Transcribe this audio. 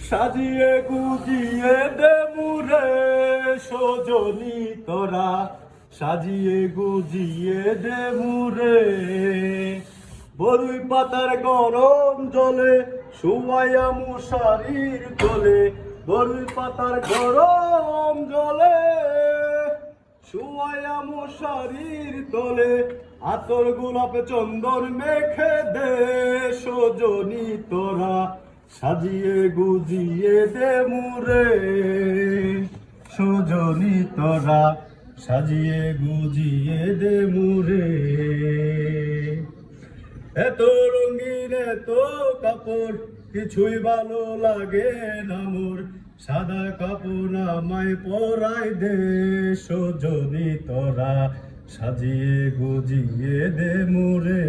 সাজিয়ে গুজিয়ে দে মুরে সজনী তোরা, সাজিয়ে গুজিয়ে দে মুরে। বরুই পাতার গরম জলে শুয়াইয়া মশারির তলে, বরুই পাতার গরম জলে শুয়াইয়া মশারির তলে, আতর গোলাপ চন্দন মেখে দে সজনী তোরা, সাজিয়ে গুজিয়ে দে মুরে সজনী তোরা, সাজিয়ে গুজিয়ে দে মুরে। এত রঙিন এত কাপড় কিছুই ভালো লাগে না মোর, সাদা কাপড় আমায় পরাই দে সজনী তোরা, সাজিয়ে গুজিয়ে দে মুরে।